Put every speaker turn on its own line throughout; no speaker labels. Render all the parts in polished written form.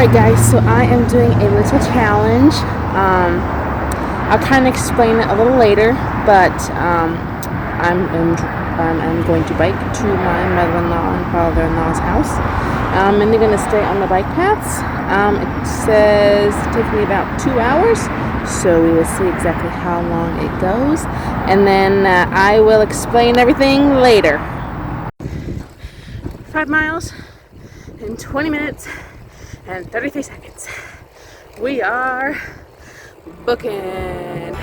Alright guys, so I am doing a little challenge. I'll kind of explain it a little later, but I'm going to bike to my mother-in-law and father-in-law's house, and they're going to stay on the bike paths. It says it takes me about 2 hours, so we will see exactly how long it goes, and then I will explain everything later. 5 miles in 20 minutes and 33 seconds. We are booking.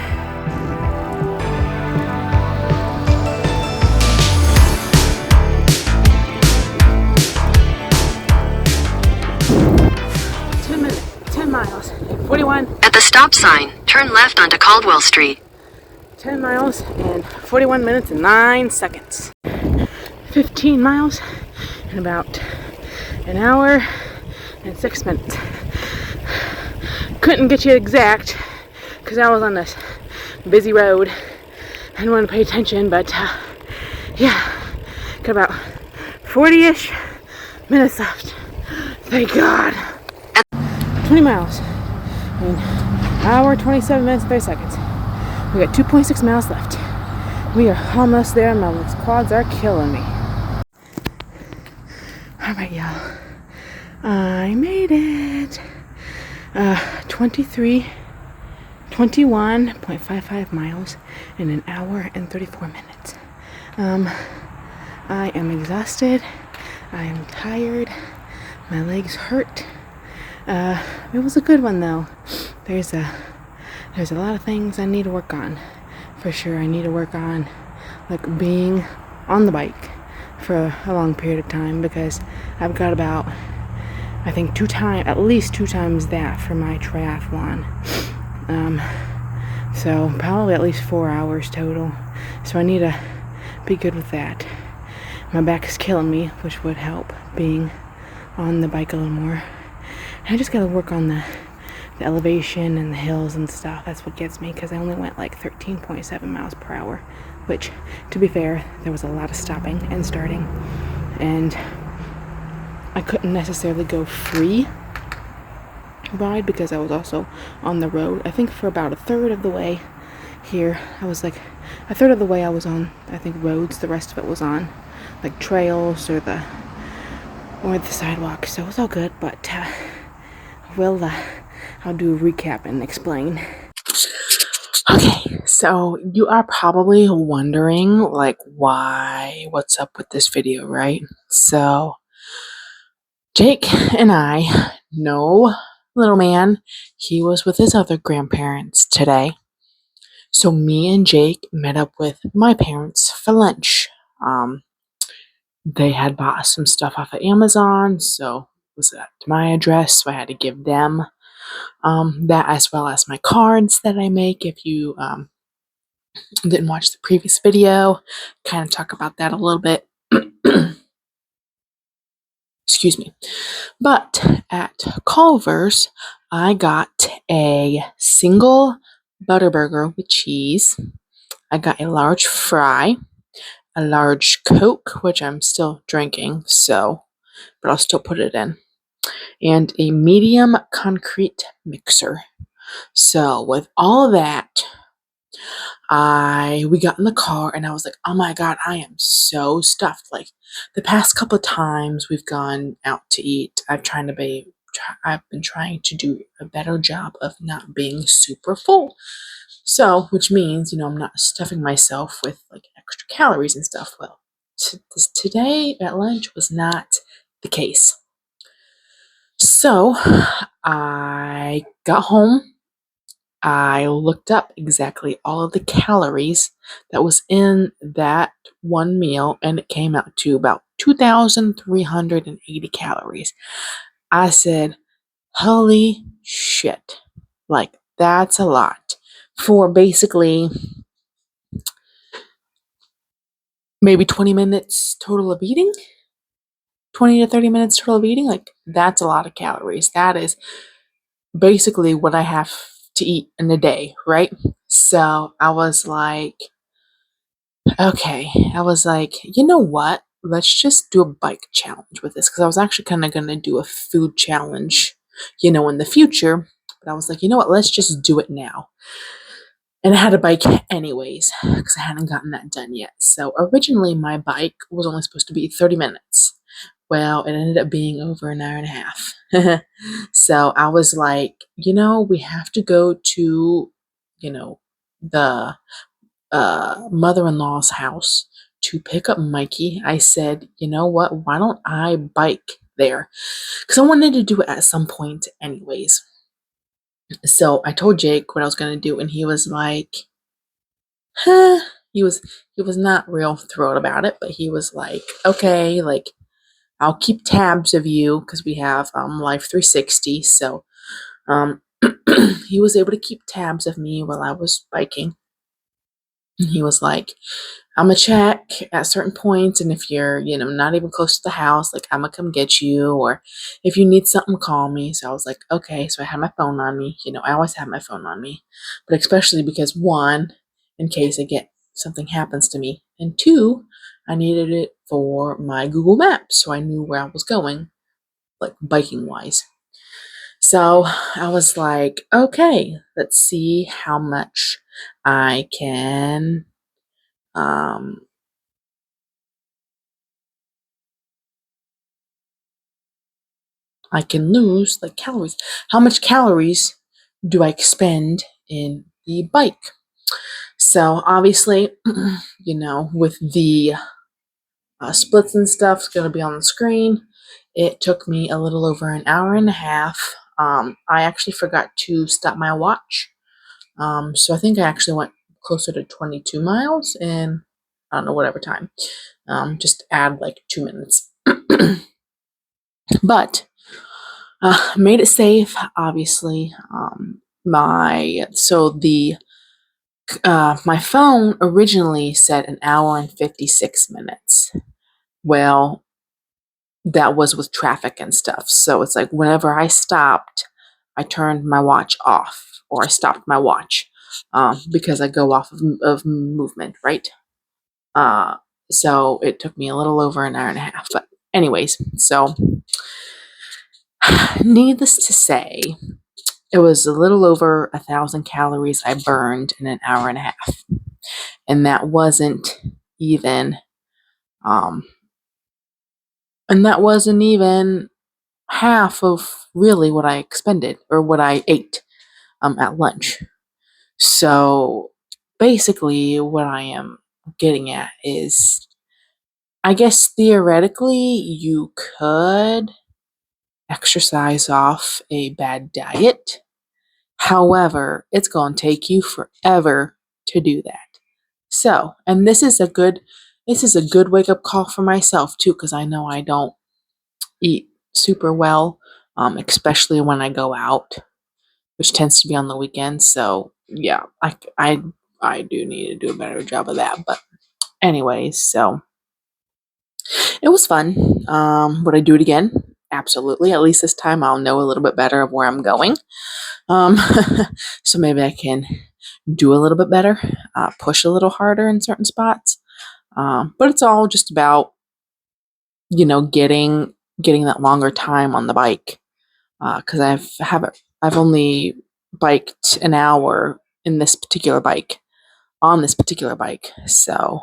Ten miles, 41.
At the stop sign, turn left onto Caldwell Street.
10 miles and 41 minutes and 9 seconds. 15 miles in about an hour and 6 minutes. Couldn't get you exact because I was on this busy road. I didn't want to pay attention, but yeah, got about 40-ish minutes left. Thank God. 20 miles in an hour, 27 minutes, 30 seconds. We got 2.6 miles left. We are almost there. My quads are killing me. Alright, y'all. I made it. 21.55 miles in an hour and 34 minutes. I am exhausted. I am tired. My legs hurt. It was a good one though. There's a lot of things I need to work on. For sure, I need to work on like being on the bike for a long period of time, because I've got about, I think at least two times that for my triathlon. So probably at least 4 hours total. So I need to be good with that. My back is killing me, which would help being on the bike a little more. I just gotta work on the elevation and the hills and stuff. That's what gets me, because I only went like 13.7 miles per hour, which, to be fair, there was a lot of stopping and starting, and I couldn't necessarily go free ride because I was also on the road. I think for about a third of the way here, I was like, a third of the way I was on, I think, roads. The rest of it was on like trails or the sidewalk. So it was all good, but I'll do a recap and explain. Okay, so you are probably wondering like what's up with this video, right? So Jake and I know little man, he was with his other grandparents today. So me and Jake met up with my parents for lunch. They had bought some stuff off of Amazon, so it was at my address, so I had to give them that, as well as my cards that I make. If you didn't watch the previous video, kind of talk about that a little bit. Excuse me. But at Culver's, I got a single Butterburger with cheese. I got a large fry, a large Coke, which I'm still drinking, but I'll still put it in, and a medium concrete mixer. So with all of that, we got in the car and I was like, oh my God, I am so stuffed. Like the past couple of times we've gone out to eat, I've been trying to do a better job of not being super full. So, which means, I'm not stuffing myself with like extra calories and stuff. Well, today at lunch was not the case. So I got home. I looked up exactly all of the calories that was in that one meal, and it came out to about 2,380 calories. I said, holy shit. Like, that's a lot for basically maybe 20 minutes total of eating. 20 to 30 minutes total of eating. Like, that's a lot of calories. That is basically what I have to eat in a day, right? So I was like, okay, you know what? Let's just do a bike challenge with this, because I was actually kind of going to do a food challenge in the future. But I was like, you know what? Let's just do it now. And I had a bike anyways because I hadn't gotten that done yet. So originally my bike was only supposed to be 30 minutes. Well, it ended up being over an hour and a half. So I was like, we have to go to, the mother-in-law's house to pick up Mikey. I said, you know what? Why don't I bike there? Because I wanted to do it at some point anyways. So I told Jake what I was going to do, and he was like, huh. He was not real thrilled about it, but he was like, okay, like I'll keep tabs of you because we have Life 360. So he was able to keep tabs of me while I was biking. And he was like, I'm gonna check at certain points, and if you're, not even close to the house, like I'm gonna come get you, or if you need something, call me. So I was like, okay. So I had my phone on me. I always have my phone on me, but especially because one, in case something happens to me, and two, I needed it for my Google Maps, so I knew where I was going, like biking wise. So I was like, okay, let's see how much I can um I can lose, like calories. How much calories do I expend in the bike? So obviously, with the splits and stuff, it's going to be on the screen. It took me a little over an hour and a half. I actually forgot to stop my watch. So I think I actually went closer to 22 miles in, I don't know, whatever time. Just add like 2 minutes. But made it safe, obviously. My phone originally said an hour and 56 minutes. Well, that was with traffic and stuff. So it's like whenever I stopped, I turned my watch off, or I stopped my watch because I go off of movement, right? So it took me a little over an hour and a half. But anyways, so needless to say, it was a little over 1,000 calories I burned in an hour and a half. And that wasn't even, um, half of really what I expended or what I ate at lunch. So basically, what I am getting at is, I guess theoretically, you could exercise off a bad diet. However, it's going to take you forever to do that. So, and this is a good wake up call for myself too, because I know I don't eat super well, especially when I go out, which tends to be on the weekends. So yeah, I do need to do a better job of that. But anyways, so it was fun. Would I do it again? Absolutely. At least this time I'll know a little bit better of where I'm going. Um, so maybe I can do a little bit better, push a little harder in certain spots. But it's all just about, getting that longer time on the bike. Because I've only biked an hour in this particular bike on this particular bike. So,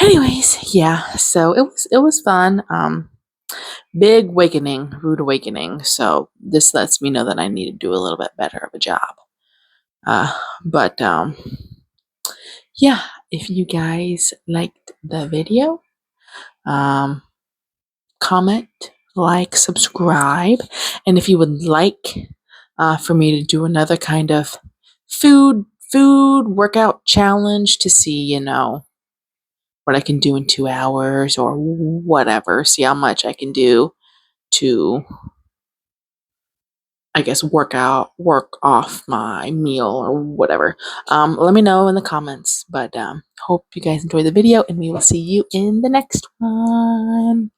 anyways, yeah. So it was fun. Big rude awakening. So this lets me know that I need to do a little bit better of a job. But yeah, if you guys liked the video, comment, like, subscribe, and if you would like for me to do another kind of food workout challenge to see, what I can do in 2 hours or whatever, see how much I can do to, I guess, work off my meal or whatever. Let me know in the comments. But hope you guys enjoy the video, and we will see you in the next one.